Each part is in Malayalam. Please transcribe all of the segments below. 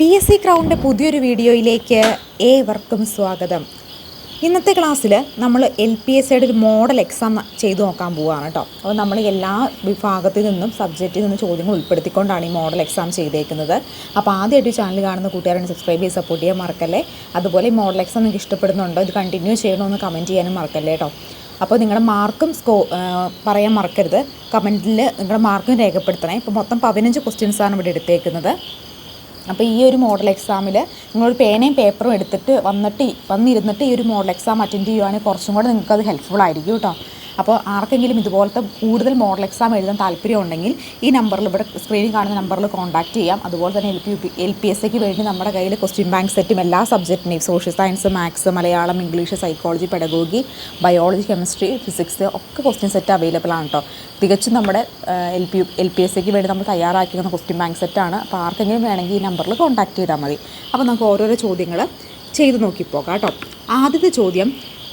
PSC ക്രൗണിൻ്റെ പുതിയൊരു വീഡിയോയിലേക്ക് ഏവർക്കും സ്വാഗതം. ഇന്നത്തെ ക്ലാസ്സിൽ നമ്മൾ LPSCയുടെ ഒരു മോഡൽ എക്സാം ചെയ്തു നോക്കാൻ പോവുകയാണ് കേട്ടോ. അപ്പോൾ നമ്മൾ എല്ലാ വിഭാഗത്തിൽ നിന്നും സബ്ജക്റ്റിൽ നിന്നും ചോദ്യങ്ങൾ ഉൾപ്പെടുത്തിക്കൊണ്ടാണ് ഈ മോഡൽ എക്സാം ചെയ്തേക്കുന്നത്. അപ്പോൾ ആദ്യമായിട്ട് ചാനൽ കാണുന്ന കൂട്ടുകാരാണ് സബ്സ്ക്രൈബ് ചെയ്ത് സപ്പോർട്ട് ചെയ്യാൻ മറക്കല്ലേ. അതുപോലെ ഈ മോഡൽ എക്സാം നിങ്ങൾക്ക് ഇഷ്ടപ്പെടുന്നുണ്ടോ, ഇത് കണ്ടിന്യൂ ചെയ്യണമെന്ന് കമൻറ്റ് ചെയ്യാനും മറക്കല്ലേ കേട്ടോ. അപ്പോൾ നിങ്ങളുടെ മാർക്കും പറയാൻ മറക്കരുത്, കമൻറ്റിൽ നിങ്ങളുടെ മാർക്കും രേഖപ്പെടുത്തണേ. ഇപ്പോൾ മൊത്തം 15 ക്വസ്റ്റ്യൻസാണ് ഇവിടെ എടുത്തേക്കുന്നത്. അപ്പോൾ ഈ ഒരു മോഡൽ എക്സാമിൽ നിങ്ങളൊരു പേനയും പേപ്പറും എടുത്തിട്ട് വന്നിരുന്നിട്ട് ഈ ഒരു മോഡൽ എക്സാം അറ്റൻഡ് ചെയ്യുവാണെങ്കിൽ കുറച്ചും കൂടെ നിങ്ങൾക്കത് ഹെൽപ്ഫുൾ ആയിരിക്കും കേട്ടോ. അപ്പോൾ ആർക്കെങ്കിലും ഇതുപോലത്തെ കൂടുതൽ മോഡൽ എക്സാം എഴുതാൻ താല്പര്യമുണ്ടെങ്കിൽ ഈ നമ്പറിൽ, ഇവിടെ സ്ക്രീനിൽ കാണുന്ന നമ്പറിൽ കോൺടാക്റ്റ് ചെയ്യാം. അതുപോലെ തന്നെ LPSCക്ക് വേണ്ടി നമ്മുടെ കയ്യിൽ ക്വസ്റ്റ്യൻ ബാങ്ക് സെറ്റും എല്ലാ സബ്ജക്റ്റിനെയും social science, maths, Malayalam, English, psychology, pedagogy, biology, chemistry, physics ഒക്കെ ക്വസ്റ്റ്യൻ സെറ്റ് അവൈലബിൾ ആണ് കേട്ടോ. തികച്ചും നമ്മുടെ LPSCക്ക് വേണ്ടി നമ്മൾ തയ്യാറാക്കിയിരിക്കുന്ന ക്വസ്റ്റ്യൻ ബാങ്ക് സെറ്റാണ്. അപ്പോൾ ആർക്കെങ്കിലും വേണമെങ്കിൽ ഈ നമ്പറിൽ കോൺടാക്റ്റ് ചെയ്താൽ മതി. അപ്പോൾ നമുക്ക് ഓരോരോ ചോദ്യങ്ങൾ ചെയ്ത് നോക്കിപ്പോകാം കേട്ടോ. ആദ്യത്തെ ചോദ്യം,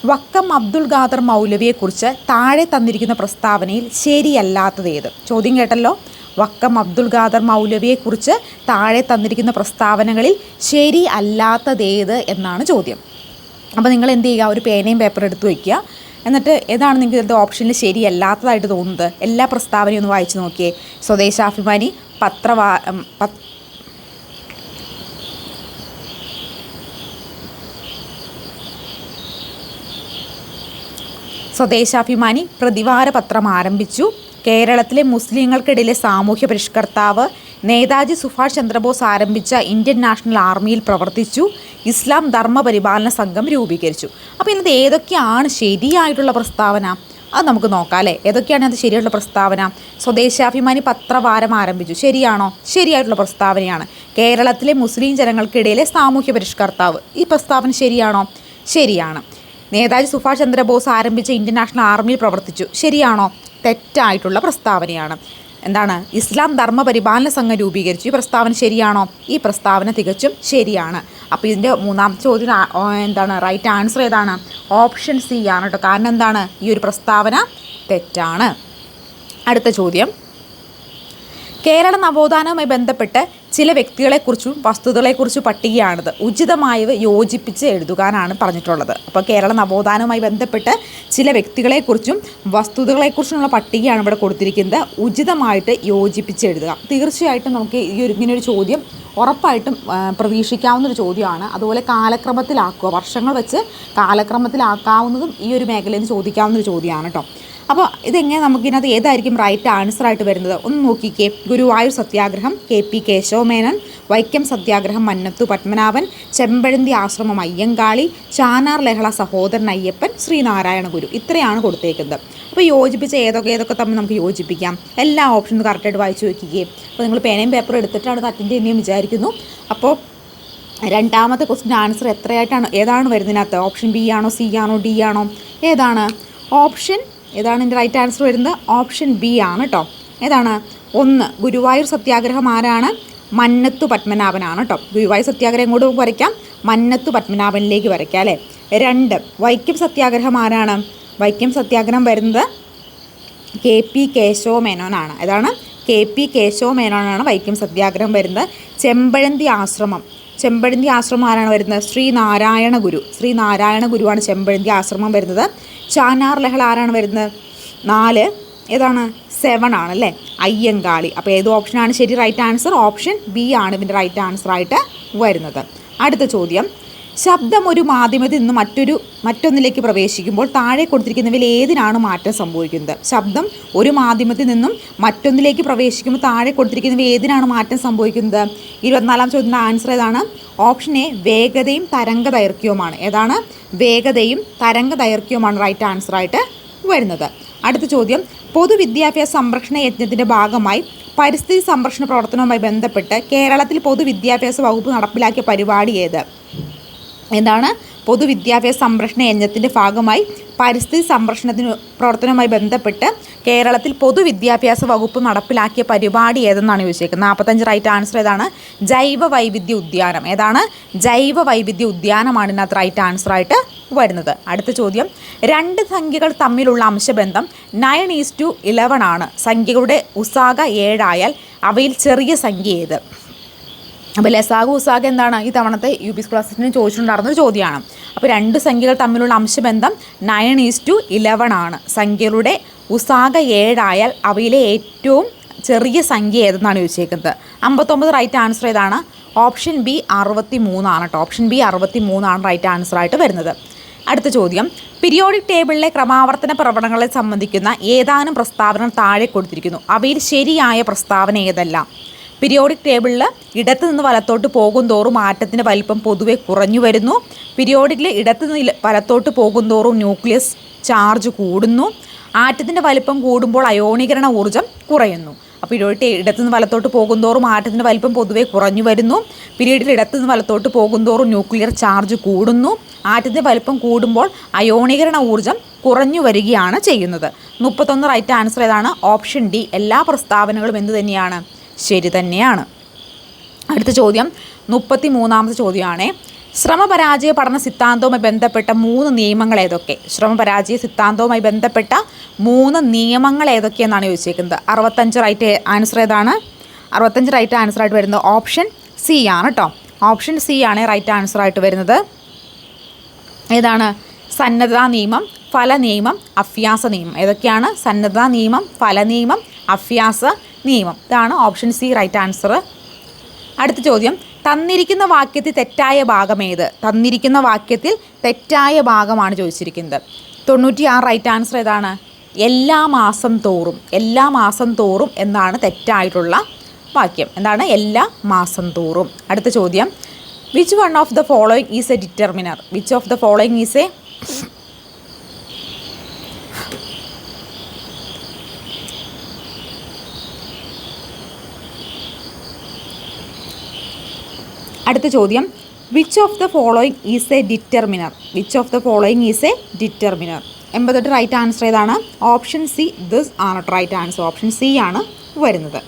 വക്കം അബ്ദുൽ ഖാദർ മൗലവിയെക്കുറിച്ച് താഴെ തന്നിരിക്കുന്ന പ്രസ്താവനയിൽ ശരിയല്ലാത്തത് ഏത്? ചോദ്യം കേട്ടല്ലോ. വക്കം അബ്ദുൽ ഖാദർ മൗലവിയെക്കുറിച്ച് താഴെ തന്നിരിക്കുന്ന പ്രസ്താവനകളിൽ ശരി അല്ലാത്തതേത് എന്നാണ് ചോദ്യം. അപ്പോൾ നിങ്ങൾ എന്ത് ചെയ്യുക, ഒരു പേനയും പേപ്പറും എടുത്ത് വയ്ക്കുക. എന്നിട്ട് ഏതാണ് നിങ്ങൾക്ക് ഇതിൻ്റെ ഓപ്ഷനിൽ ശരിയല്ലാത്തതായിട്ട് തോന്നുന്നത്? എല്ലാ പ്രസ്താവനയും ഒന്ന് വായിച്ച് നോക്കിയേ. സ്വദേശാഭിമാനി, സ്വദേശാഭിമാനി പ്രതിവാര പത്രം ആരംഭിച്ചു. കേരളത്തിലെ മുസ്ലിങ്ങൾക്കിടയിലെ സാമൂഹ്യ പരിഷ്കർത്താവ്. നേതാജി സുഭാഷ് ചന്ദ്രബോസ് ആരംഭിച്ച ഇന്ത്യൻ നാഷണൽ ആർമിയിൽ പ്രവർത്തിച്ചു. ഇസ്ലാം ധർമ്മപരിപാലന സംഘം രൂപീകരിച്ചു. അപ്പോൾ ഇന്നത്തെ ഏതൊക്കെയാണ് ശരിയായിട്ടുള്ള പ്രസ്താവന? അത് നമുക്ക് നോക്കാം അല്ലേ. ഏതൊക്കെയാണ് അത് ശരിയായിട്ടുള്ള പ്രസ്താവന? സ്വദേശാഭിമാനി പത്രവാരം ആരംഭിച്ചു, ശരിയാണോ? ശരിയായിട്ടുള്ള പ്രസ്താവനയാണ്. കേരളത്തിലെ മുസ്ലിം ജനങ്ങൾക്കിടയിലെ സാമൂഹ്യ പരിഷ്കർത്താവ്, ഈ പ്രസ്താവന ശരിയാണോ? ശരിയാണ്. നേതാജി സുഭാഷ് ചന്ദ്രബോസ് ആരംഭിച്ച ഇന്ത്യൻ നാഷണൽ ആർമിയിൽ പ്രവർത്തിച്ചു, ശരിയാണോ? തെറ്റായിട്ടുള്ള പ്രസ്താവനയാണ്. എന്താണ്? ഇസ്ലാം ധർമ്മപരിപാലന സംഘം രൂപീകരിച്ചു, ഈ പ്രസ്താവന ശരിയാണോ? ഈ പ്രസ്താവന തികച്ചും ശരിയാണ്. അപ്പോൾ ഇതിൻ്റെ മൂന്നാമത്തെ ചോദ്യം എന്താണ്? റൈറ്റ് ആൻസർ ഏതാണ്? ഓപ്ഷൻ സി ആണ് കേട്ടോ. കാരണം എന്താണ്? ഈ ഒരു പ്രസ്താവന തെറ്റാണ്. അടുത്ത ചോദ്യം, കേരള നവോത്ഥാനവുമായി ബന്ധപ്പെട്ട് ചില വ്യക്തികളെക്കുറിച്ചും വസ്തുതകളെക്കുറിച്ചും പട്ടികയാണിത്. ഉചിതമായവ യോജിപ്പിച്ച് എഴുതുവാനാണ് പറഞ്ഞിട്ടുള്ളത്. അപ്പോൾ കേരള നവോത്ഥാനവുമായി ബന്ധപ്പെട്ട് ചില വ്യക്തികളെക്കുറിച്ചും വസ്തുതകളെക്കുറിച്ചുമുള്ള പട്ടികയാണ് ഇവിടെ കൊടുത്തിരിക്കുന്നത്. ഉചിതമായിട്ട് യോജിപ്പിച്ച് എഴുതുക. തീർച്ചയായിട്ടും നമുക്ക് ഇങ്ങനൊരു ചോദ്യം ഉറപ്പായിട്ടും പ്രതീക്ഷിക്കാവുന്നൊരു ചോദ്യമാണ്. അതുപോലെ കാലക്രമത്തിലാക്കുക, വർഷങ്ങൾ വെച്ച് കാലക്രമത്തിലാക്കാവുന്നതും ഈ ഒരു മേഖലയിൽ നിന്ന് ചോദിക്കാവുന്നൊരു ചോദ്യമാണ് കേട്ടോ. അപ്പോൾ ഇതെങ്ങനെ നമുക്കിതിനകത്ത് ഏതായിരിക്കും റൈറ്റ് ആൻസറായിട്ട് വരുന്നത്? ഒന്ന് നോക്കിക്കേ. ഗുരുവായൂർ സത്യാഗ്രഹം KP കേശവമേനോൻ, വൈക്കം സത്യാഗ്രഹം മന്നത്തു പത്മനാഭൻ, ചെമ്പഴന്തി ആശ്രമം അയ്യങ്കാളി, ചാനാർ ലഹള സഹോദരൻ അയ്യപ്പൻ, ശ്രീനാരായണ ഗുരു. ഇത്രയാണ് കൊടുത്തേക്കുന്നത്. അപ്പോൾ യോജിപ്പിച്ച ഏതൊക്കെ തമ്മിൽ നമുക്ക് യോജിപ്പിക്കാം. എല്ലാ ഓപ്ഷനും കറക്റ്റായിട്ട് വായിച്ചു വയ്ക്കുകയും. അപ്പോൾ നിങ്ങൾ പേനയും പേപ്പറും എടുത്തിട്ടാണ് അത് അറ്റൻഡ് ചെയ്യുന്നതെന്ന് വിചാരിക്കുന്നു. അപ്പോൾ രണ്ടാമത്തെ ക്വസ്റ്റ്യൻ ആൻസർ ഏതാണ് വരുന്നതിനകത്ത്? ഓപ്ഷൻ B ആണോ, C ആണോ, D ആണോ? ഏതാണ് എൻ്റെ റൈറ്റ് ആൻസർ വരുന്നത്? ഓപ്ഷൻ B ആണ് കേട്ടോ. ഏതാണ്? 1 ഗുരുവായൂർ സത്യാഗ്രഹം ആരാണ്? മന്നത്തു പത്മനാഭനാണ് കേട്ടോ. ഗുരുവായൂർ സത്യാഗ്രഹം എങ്ങോട്ട് വരയ്ക്കാം? മന്നത്തു പത്മനാഭനിലേക്ക് വരയ്ക്കാം അല്ലേ. 2 വൈക്കം സത്യാഗ്രഹം ആരാണ്? വൈക്കം സത്യാഗ്രഹം വരുന്നത് KP കേശവമേനോനാണ്. ഏതാണ്? KP കേശവമേനോനാണ് വൈക്കം സത്യാഗ്രഹം വരുന്നത്. ചെമ്പഴന്തി ആശ്രമം ആരാണ് വരുന്നത്? ശ്രീനാരായണ ഗുരുവാണ് ചെമ്പഴന്തി ആശ്രമം വരുന്നത്. ചാനാർ ലഹള ആരാണ് വരുന്നത്? 4 ഏതാണ്? 7 ആണല്ലേ, അയ്യങ്കാളി. അപ്പോൾ ഏത് ഓപ്ഷനാണ് ശരി? റൈറ്റ് ആൻസർ ഓപ്ഷൻ B ആണ് ഇതിൻ്റെ റൈറ്റ് ആൻസറായിട്ട് വരുന്നത്. അടുത്ത ചോദ്യം, ശബ്ദം ഒരു മാധ്യമത്തിൽ നിന്ന് മറ്റൊന്നിലേക്ക് പ്രവേശിക്കുമ്പോൾ താഴെ കൊടുത്തിരിക്കുന്നവയിൽ ഏതിനാണ് മാറ്റം സംഭവിക്കുന്നത്? ശബ്ദം ഒരു മാധ്യമത്തിൽ നിന്നും മറ്റൊന്നിലേക്ക് പ്രവേശിക്കുമ്പോൾ താഴെ കൊടുത്തിരിക്കുന്നവയിൽ ഏതിനാണ് മാറ്റം സംഭവിക്കുന്നത്? 24ാം ചോദ്യത്തിൻ്റെ ആൻസർ ഏതാണ്? ഓപ്ഷൻ A വേഗതയും തരംഗ ദൈർഘ്യവുമാണ്. ഏതാണ്? വേഗതയും തരംഗ ദൈർഘ്യവുമാണ് റൈറ്റ് ആൻസറായിട്ട് വരുന്നത്. അടുത്ത ചോദ്യം, പൊതുവിദ്യാഭ്യാസ സംരക്ഷണ യജ്ഞത്തിൻ്റെ ഭാഗമായി പരിസ്ഥിതി സംരക്ഷണ പ്രവർത്തനവുമായി ബന്ധപ്പെട്ട് കേരളത്തിൽ പൊതുവിദ്യാഭ്യാസ വകുപ്പ് നടപ്പിലാക്കിയ പരിപാടി ഏത്? എന്താണ്? പൊതുവിദ്യാഭ്യാസ സംരക്ഷണ യജ്ഞത്തിൻ്റെ ഭാഗമായി പരിസ്ഥിതി പ്രവർത്തനവുമായി ബന്ധപ്പെട്ട് കേരളത്തിൽ പൊതുവിദ്യാഭ്യാസ വകുപ്പ് നടപ്പിലാക്കിയ പരിപാടി ഏതെന്നാണ് ചോദിച്ചേക്കുന്നത്. 45 റൈറ്റ് ആൻസർ ഏതാണ്? ജൈവ വൈവിധ്യ ഉദ്യാനം. ഏതാണ്? ജൈവ വൈവിധ്യ ഉദ്യാനമാണ് ഇതിനകത്ത് റൈറ്റ് ആൻസറായിട്ട് വരുന്നത്. അടുത്ത ചോദ്യം, 2 സംഖ്യകൾ തമ്മിലുള്ള അംശബന്ധം 9:11 ആണ്. സംഖ്യകളുടെ ഉസാക 7 ആയാൽ അവയിൽ ചെറിയ സംഖ്യ ഏത്? അപ്പോൾ ലസാഗു ഉസാഗ എന്താണ് ഈ തവണത്തെ യു പി ക്ലാസ്സിന് ചോദിച്ചിട്ടുണ്ടായിരുന്നൊരു ചോദ്യമാണ്. അപ്പോൾ രണ്ട് സംഖ്യകൾ തമ്മിലുള്ള അംശബന്ധം 9:11 ആണ്. സംഖ്യകളുടെ ഉസാഗ 7 ആയാൽ അവയിലെ ഏറ്റവും ചെറിയ സംഖ്യ ഏതെന്നാണ് ചോദിച്ചേക്കുന്നത്. 59 റൈറ്റ് ആൻസർ ഏതാണ്? ഓപ്ഷൻ ബി 63 ആണ് കേട്ടോ. ഓപ്ഷൻ ബി 63 ആണ് റൈറ്റ് ആൻസർ ആയിട്ട് വരുന്നത്. അടുത്ത ചോദ്യം, പീരിയോഡിക് ടേബിളിലെ ക്രമാവർത്തന പ്രവണങ്ങളെ സംബന്ധിക്കുന്ന ഏതാനും പ്രസ്താവനകൾ താഴെ കൊടുത്തിരിക്കുന്നു. അവയിൽ ശരിയായ പ്രസ്താവന ഏതെല്ലാം? പീരിയോഡിക് ടേബിളിൽ ഇടത്തു നിന്ന് വലത്തോട്ട് പോകുന്തോറും ആറ്റത്തിൻ്റെ വലിപ്പം പൊതുവെ കുറഞ്ഞു വരുന്നു. പീരിയോഡിക്കിൽ ഇടത്തു നിന്ന് വലത്തോട്ട് പോകുന്തോറും ന്യൂക്ലിയസ് ചാർജ് കൂടുന്നു. ആറ്റത്തിൻ്റെ വലിപ്പം കൂടുമ്പോൾ അയോണീകരണ ഊർജ്ജം കുറയുന്നു. അപ്പോൾ പീരിയോഡിക് ഇടത്തു നിന്ന് വലത്തോട്ട് പോകുന്തോറും ആറ്റത്തിൻ്റെ വലിപ്പം പൊതുവെ കുറഞ്ഞു വരുന്നു. പീരിയഡിൽ ഇടത്തു നിന്ന് വലത്തോട്ട് പോകുന്തോറും ന്യൂക്ലിയർ ചാർജ് കൂടുന്നു. ആറ്റത്തിൻ്റെ വലിപ്പം കൂടുമ്പോൾ അയോണീകരണ ഊർജ്ജം കുറഞ്ഞു വരികയാണ് ചെയ്യുന്നത്. 31 റൈറ്റ് ആൻസർ ഏതാണ്? Option D. എല്ലാ പ്രസ്താവനകളും എന്ത് തന്നെയാണ്? ശരി തന്നെയാണ്. അടുത്ത ചോദ്യം 33ാമത്തെ ചോദ്യമാണ്. ശ്രമപരാജയ പഠന സിദ്ധാന്തവുമായി ബന്ധപ്പെട്ട 3 നിയമങ്ങൾ ഏതൊക്കെ? ശ്രമപരാജയ സിദ്ധാന്തവുമായി ബന്ധപ്പെട്ട 3 നിയമങ്ങൾ ഏതൊക്കെയെന്നാണ് ചോദിച്ചേക്കുന്നത്. 65 റൈറ്റ് ആൻസർ ഏതാണ്? 65 റൈറ്റ് ആൻസർ ആയിട്ട് വരുന്നത് ഓപ്ഷൻ സി ആണ് കേട്ടോ. ഓപ്ഷൻ സി ആണ് റൈറ്റ് ആൻസർ ആയിട്ട് വരുന്നത്. ഏതാണ്? സന്നദ്ധതാ നിയമം, ഫല നിയമം, അഭ്യാസ നിയമം. ഏതൊക്കെയാണ്? സന്നദ്ധതാ നിയമം, ഫല നിയമം, അഭ്യാസ നിയമം. ഇതാണ് ഓപ്ഷൻ സി റൈറ്റ് ആൻസർ. അടുത്ത ചോദ്യം, തന്നിരിക്കുന്ന വാക്യത്തിൽ തെറ്റായ ഭാഗം ഏത്? തന്നിരിക്കുന്ന വാക്യത്തിൽ തെറ്റായ ഭാഗമാണ് ചോദിച്ചിരിക്കുന്നത്. 96 റൈറ്റ് ആൻസർ ഏതാണ്? എല്ലാ മാസം തോറും. എല്ലാ മാസം തോറും എന്നാണ് തെറ്റായിട്ടുള്ള വാക്യം. എന്താണ്? എല്ലാ മാസം തോറും. അടുത്ത ചോദ്യം, which one of the following is a determiner? Which of the following is a അടുത്ത ചോദ്യം, which of the following is a determiner? Which of the following is a determiner? 88 right answer ഏതാണ്? ഓപ്ഷൻ സി ദിസ് ആണ് റൈറ്റ് ആൻസർ. ഓപ്ഷൻ സി ആണ് വരുന്നത്.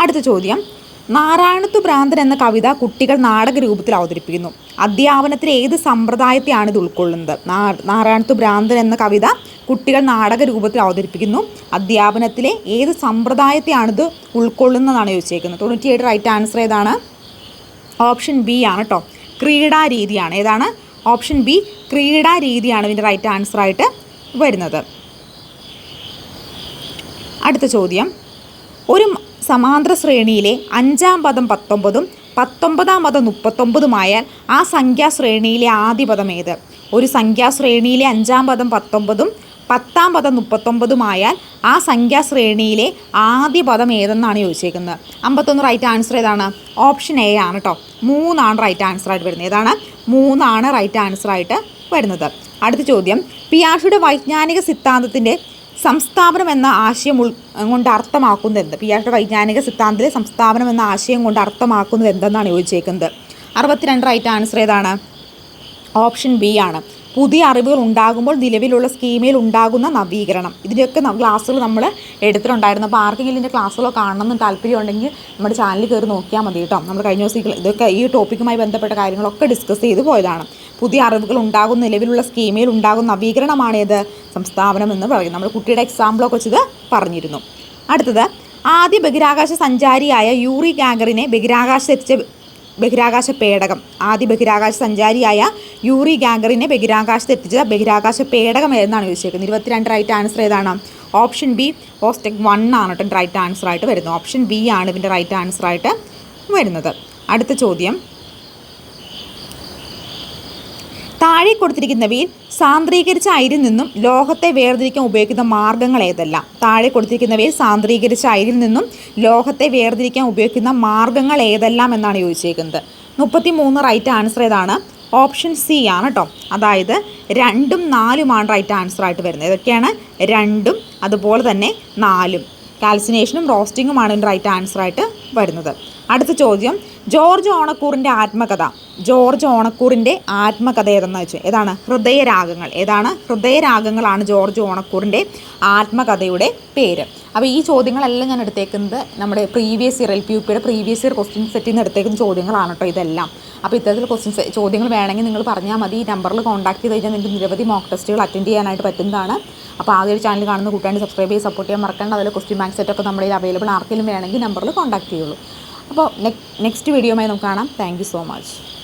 അടുത്ത ചോദ്യം, നാരായണത്തു ഭ്രാന്തൻ എന്ന കവിത കുട്ടികൾ നാടക രൂപത്തിൽ അവതരിപ്പിക്കുന്നു. അധ്യാപനത്തിൽ ഏത് സമ്പ്രദായത്തെയാണ് ഇത് ഉൾക്കൊള്ളുന്നത്? നാരായണത്തു ഭ്രാന്തൻ എന്ന കവിത കുട്ടികൾ നാടക രൂപത്തിൽ അവതരിപ്പിക്കുന്നു. അധ്യാപനത്തിലെ ഏത് സമ്പ്രദായത്തെയാണിത് ഉൾക്കൊള്ളുന്നതാണ് ചോദിച്ചേക്കുന്നത്. 97 റൈറ്റ് ആൻസർ ഏതാണ്? ഓപ്ഷൻ ബി ആണ് കേട്ടോ. ക്രീഡാ രീതിയാണ്. ഏതാണ്? ഓപ്ഷൻ ബി ക്രീഡാ രീതിയാണ് ഇതിൻ്റെ റൈറ്റ് ആൻസർ ആയിട്ട് വരുന്നത്. അടുത്ത ചോദ്യം, ഒരു സമാന്തര ശ്രേണിയിലെ 5-ാം പദം 19ഉം 19-ാം പദം 39ഉം ആയാൽ ആ സംഖ്യാശ്രേണിയിലെ ആദ്യ പദം ഏത്? ഒരു സംഖ്യാശ്രേണിയിലെ 5-ാം പദം 19ഉം 10-ാം പദം 39ഉം ആയാൽ ആ സംഖ്യാശ്രേണിയിലെ ആദ്യ പദം ഏതെന്നാണ് ചോദിച്ചേക്കുന്നത്. 51 റൈറ്റ് ആൻസർ ഏതാണ്? ഓപ്ഷൻ എ ആണ് കേട്ടോ. 3 ആണ് റൈറ്റ് ആൻസർ ആയിട്ട് വരുന്നത്. ഏതാണ്? 3 ആണ് റൈറ്റ് ആൻസർ ആയിട്ട് വരുന്നത്. അടുത്ത ചോദ്യം, പിയാഷയുടെ വൈജ്ഞാനിക സിദ്ധാന്തത്തിൻ്റെ സംസ്ഥാപനം എന്ന ആശയം കൊണ്ട് അർത്ഥമാക്കുന്നത് എന്ത്? പിയാഷയുടെ വൈജ്ഞാനിക സിദ്ധാന്തത്തിലെ സംസ്ഥാപനം എന്ന ആശയം കൊണ്ട് അർത്ഥമാക്കുന്നത് എന്തെന്നാണ് ചോദിച്ചേക്കുന്നത്. 62 റൈറ്റ് ആൻസർ ഏതാണ്? ഓപ്ഷൻ ബി ആണ്. പുതിയ അറിവുകൾ ഉണ്ടാകുമ്പോൾ നിലവിലുള്ള സ്കീമയിൽ ഉണ്ടാകുന്ന നവീകരണം. ഇതിൻ്റെയൊക്കെ ക്ലാസ്സുകൾ നമ്മൾ എടുത്തിട്ടുണ്ടായിരുന്നു. അപ്പോൾ ആർക്കെങ്കിലും ഇതിൻ്റെ ക്ലാസ്സുകളോ കാണണമെന്ന് താല്പര്യം ഉണ്ടെങ്കിൽ നമ്മുടെ ചാനലിൽ കയറി നോക്കിയാൽ മതി കേട്ടോ. നമ്മൾ കഴിഞ്ഞ ദിവസം ഇതൊക്കെ ഈ ടോപ്പിക്കുമായി ബന്ധപ്പെട്ട കാര്യങ്ങളൊക്കെ ഡിസ്കസ് ചെയ്ത് പോയതാണ്. പുതിയ അറിവുകൾ ഉണ്ടാകുന്ന നിലവിലുള്ള സ്കീമയിൽ ഉണ്ടാകുന്ന നവീകരണമാണേത്? സംസ്ഥാപനം എന്ന് പറയും. നമ്മൾ കുട്ടിയുടെ എക്സാമ്പിളൊക്കെ വെച്ചത് പറഞ്ഞിരുന്നു. അടുത്തത്, ആദ്യ ബഹിരാകാശ സഞ്ചാരിയായ യൂറി ഗാഗറിനെ ബഹിരാകാശ പേടകം. ആദ്യ ബഹിരാകാശ സഞ്ചാരിയായ യൂറി ഗാഗറിനെ ബഹിരാകാശത്തെത്തിച്ച ബഹിരാകാശ പേടകം ഏതെന്നാണ് ചോദിച്ചേക്കുന്നത്. 22 റൈറ്റ് ആൻസർ ഏതാണ്? ഓപ്ഷൻ ബി വോസ്റ്റെക് 1 ആണ് കേട്ടോ റൈറ്റ് ആൻസർ ആയിട്ട് വരുന്നത്. ഓപ്ഷൻ ബി ആണ് ഇതിൻ്റെ റൈറ്റ് ആൻസർ ആയിട്ട് വരുന്നത്. അടുത്ത ചോദ്യം, താഴെ കൊടുത്തിരിക്കുന്നവയിൽ സാന്ദ്രീകരിച്ച അയിരിൽ നിന്നും ലോഹത്തെ വേർതിരിക്കാൻ ഉപയോഗിക്കുന്ന മാർഗ്ഗങ്ങൾ ഏതെല്ലാം? താഴെ കൊടുത്തിരിക്കുന്നവയിൽ സാന്ദ്രീകരിച്ച അയിരിൽ നിന്നും ലോഹത്തെ വേർതിരിക്കാൻ ഉപയോഗിക്കുന്ന മാർഗ്ഗങ്ങൾ ഏതെല്ലാം എന്നാണ് ചോദിച്ചേക്കുന്നത്. 33 റൈറ്റ് ആൻസർ ഏതാണ്? ഓപ്ഷൻ സി ആണ് കേട്ടോ. അതായത് 2ഉം 4ഉം ആണ് റൈറ്റ് ആൻസർ ആയിട്ട് വരുന്നത്. ഇതൊക്കെയാണ് 2ഉം അതുപോലെ തന്നെ 4ഉം. കാൽസിനേഷനും റോസ്റ്റിങ്ങുമാണ് ഇതിൻ്റെ റൈറ്റ് ആൻസർ ആയിട്ട് വരുന്നത്. അടുത്ത ചോദ്യം, ജോർജ് ഓണക്കൂറിൻ്റെ ആത്മകഥ. ജോർജ് ഓണക്കൂറിൻ്റെ ആത്മകഥ ഏതെന്ന് വെച്ചാൽ ഏതാണ്? ഹൃദയരാഗങ്ങൾ. ഏതാണ്? ഹൃദയരാഗങ്ങളാണ് ജോർജ് ഓണക്കൂറിൻ്റെ ആത്മകഥയുടെ പേര്. അപ്പോൾ ഈ ചോദ്യങ്ങളെല്ലാം ഞാൻ എടുത്തേക്കുന്നത് നമ്മുടെ പ്രീവിയസ് ഇയർ LPUPയുടെ പ്രീവിയസ് ഇയർ ക്വസ്റ്റ്യൻ സെറ്റിൽ നിന്ന് എടുത്തേക്കുന്ന ചോദ്യങ്ങളാണ് കേട്ടോ ഇതെല്ലാം. അപ്പോൾ ഇത്തരത്തിൽ ചോദ്യങ്ങൾ വേണമെങ്കിൽ നിങ്ങൾ പറഞ്ഞാൽ മതി. ഈ നമ്പറിൽ കോൺടാക്ട് ചെയ്ത് കഴിഞ്ഞാൽ നിങ്ങൾക്ക് നിരവധി മോക്ക് ടെസ്റ്റുകൾ അറ്റൻഡ് ചെയ്യാനായിട്ട് പറ്റുന്നതാണ്. അപ്പോൾ ആദ്യം ചാനൽ കാണുന്ന കൂട്ടാണ്ട് സബ്സ്ക്രൈബ് ചെയ്ത് സപ്പോർട്ട് ചെയ്യാൻ മറക്കേണ്ട. അതിൽ ക്വസ്റ്റ്യൻ ബാങ്ക് സെറ്റൊക്കെ നമ്മുടെ അവൈലബിൾ. ആർക്കെങ്കിലും വേണമെങ്കിൽ നമ്പറിൽ കോൺടാക്ട് ചെയ്യുള്ളൂ. അപ്പോൾ നെക്സ്റ്റ് വീഡിയോയുമായി നമുക്ക് കാണാം. Thank you so much.